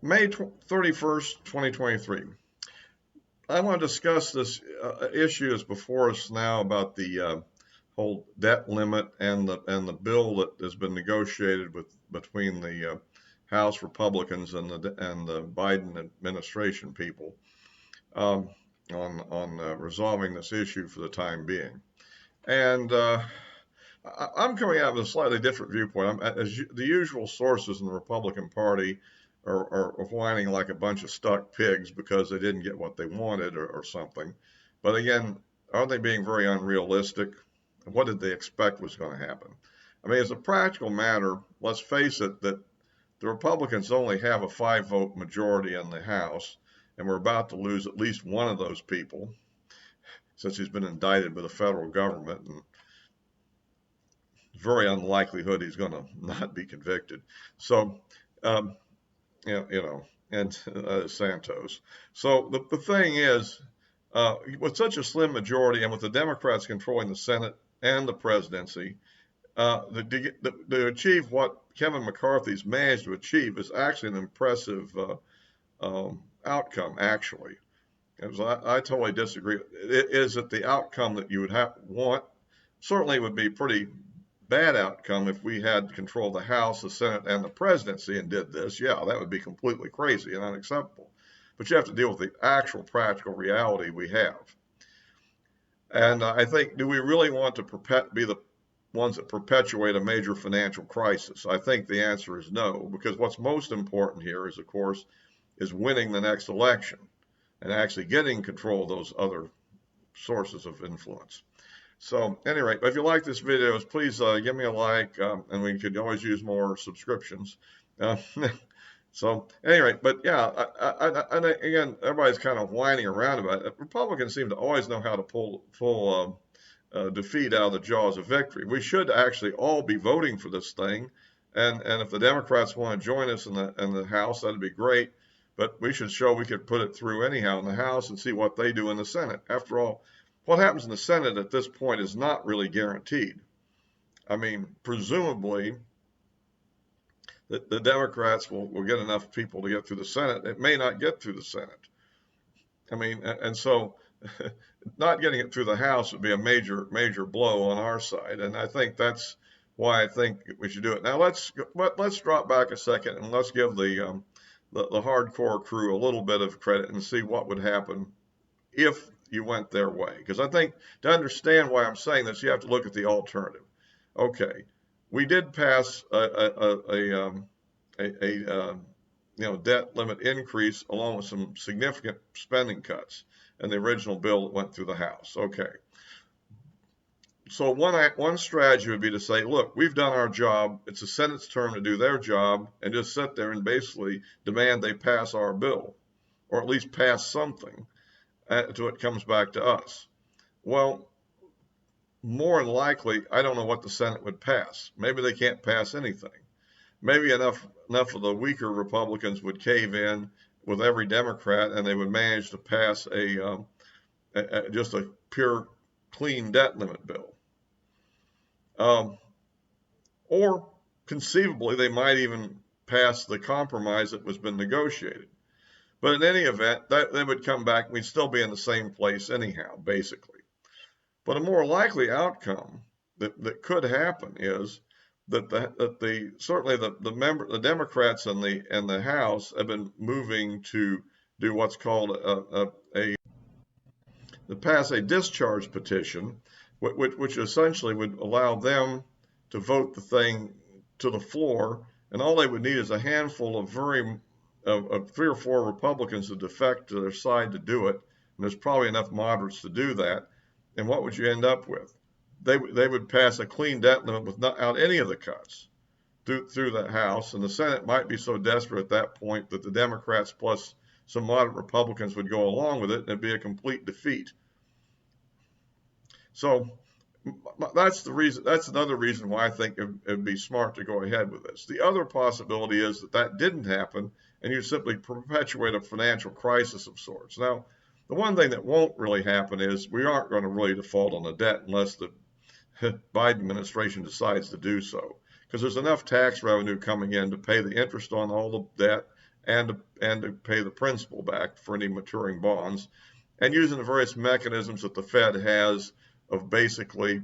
May 31st, 2023. I want to discuss this issue that's before us now about the whole debt limit and the bill that has been negotiated between the House Republicans and the Biden administration people um, on resolving this issue for the time being. And I'm coming out with a slightly different viewpoint. The usual sources in the Republican Party are whining like a bunch of stuck pigs because they didn't get what they wanted or something. But again, are they being very unrealistic? What did they expect was going to happen? I mean, as a practical matter, let's face it, that the Republicans only have a 5-vote majority in the House, and we're about to lose at least one of those people since he's been indicted by the federal government, and very unlikelihood he's going to not be convicted. So, um, and Santos. So the thing is, with such a slim majority, and with the Democrats controlling the Senate and the presidency, to achieve what Kevin McCarthy's managed to achieve is actually an impressive outcome. Actually, I totally disagree. Is it the outcome that you would want? Certainly, it would be pretty bad outcome if we had control of the House, the Senate, and the presidency and did this. Yeah, that would be completely crazy and unacceptable. But you have to deal with the actual practical reality we have. And I think, do we really want to be the ones that perpetuate a major financial crisis? I think the answer is no, because what's most important here is, of course, is winning the next election and actually getting control of those other sources of influence. So, at any rate, if you like this video, please give me a like, and we could always use more subscriptions. So, at any rate, but yeah, again, everybody's kind of whining around about it. Republicans seem to always know how to pull defeat out of the jaws of victory. We should actually all be voting for this thing, and if the Democrats want to join us in the House, that'd be great. But we should show we could put it through anyhow in the House and see what they do in the Senate. After all, what happens in the Senate at this point is not really guaranteed. I mean, presumably, the Democrats will get enough people to get through the Senate. It may not get through the Senate. I mean, and so not getting it through the House would be a major blow on our side. And I think that's why I think we should do it. Now let's drop back a second and let's give the hardcore crew a little bit of credit and see what would happen if you went their way. Because I think to understand why I'm saying this, you have to look at the alternative. Okay, we did pass a debt limit increase along with some significant spending cuts in the original bill that went through the House. Okay. So one strategy would be to say, look, we've done our job. It's the Senate's turn to do their job, and just sit there and basically demand they pass our bill, or at least pass something until it comes back to us. Well, more than likely, I don't know what the Senate would pass. Maybe they can't pass anything. Maybe enough of the weaker Republicans would cave in with every Democrat, and they would manage to pass just a pure, clean debt limit bill. Or conceivably, they might even pass the compromise that was been negotiated. But in any event, they would come back. We'd still be in the same place anyhow, basically. But a more likely outcome that could happen is that certainly the Democrats in the House have been moving to do what's called to pass a discharge petition, which essentially would allow them to vote the thing to the floor, and all they would need is a handful of 3 or 4 Republicans to defect to their side to do it, and there's probably enough moderates to do that. And what would you end up with? They would pass a clean debt limit without any of the cuts through the House, and the Senate might be so desperate at that point that the Democrats plus some moderate Republicans would go along with it, and it'd be a complete defeat. So that's the reason. That's another reason why I think it'd be smart to go ahead with this. The other possibility is that didn't happen, and you simply perpetuate a financial crisis of sorts. Now, the one thing that won't really happen is we aren't going to really default on the debt unless the Biden administration decides to do so, because there's enough tax revenue coming in to pay the interest on all the debt and to pay the principal back for any maturing bonds, and using the various mechanisms that the Fed has of basically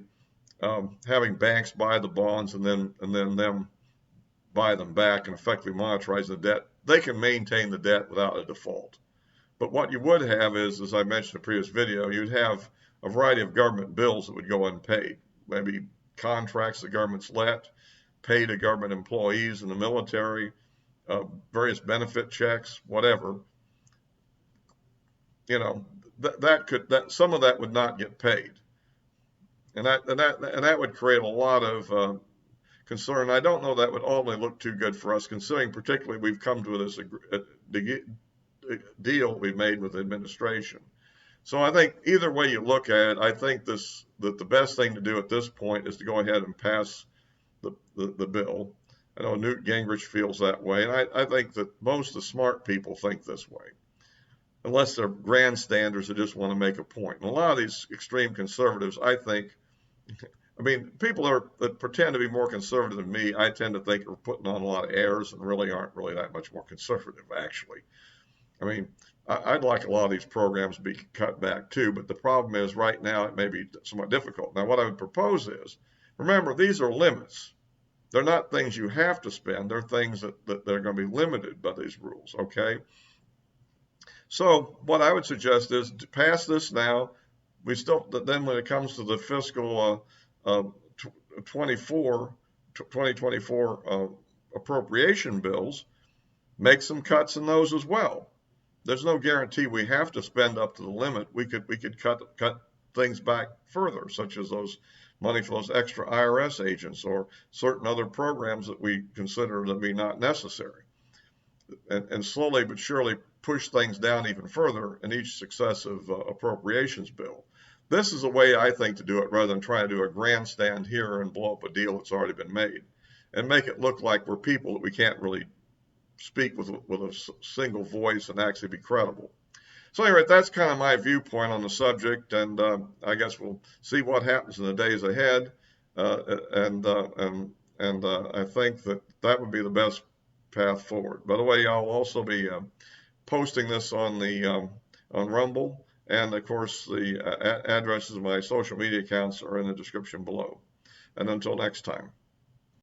having banks buy the bonds and then them buy them back and effectively monetize the debt. They can maintain the debt without a default. But what you would have is, as I mentioned in a previous video, you'd have a variety of government bills that would go unpaid. Maybe contracts the government's let, pay to government employees in the military, various benefit checks, whatever. You know, that some of that would not get paid, and that would create a lot of concern. I don't know that would ultimately look too good for us, considering particularly we've come to this deal we've made with the administration. So I think either way you look at it, I think that the best thing to do at this point is to go ahead and pass the bill. I know Newt Gingrich feels that way, and I think that most of the smart people think this way, unless they're grandstanders that just want to make a point. And a lot of these extreme conservatives, I think, I mean, people that pretend to be more conservative than me, I tend to think are putting on a lot of airs and really aren't really that much more conservative, actually. I mean, I'd like a lot of these programs to be cut back too, but the problem is right now it may be somewhat difficult. Now, what I would propose is, remember, these are limits. They're not things you have to spend. They're things that are going to be limited by these rules, okay? So what I would suggest is to pass this now. We still, then when it comes to the fiscal 2024 appropriation bills, make some cuts in those as well. There's no guarantee we have to spend up to the limit. We could cut things back further, such as those money for those extra IRS agents or certain other programs that we consider to be not necessary, and slowly but surely push things down even further in each successive appropriations bill. This is a way I think to do it, rather than trying to do a grandstand here and blow up a deal that's already been made and make it look like we're people that we can't really speak with a single voice and actually be credible. So anyway, that's kind of my viewpoint on the subject, and I guess we'll see what happens in the days ahead. And I think that would be the best path forward. By the way, I'll also be posting this on on Rumble, and of course the addresses of my social media accounts are in the description below. And until next time.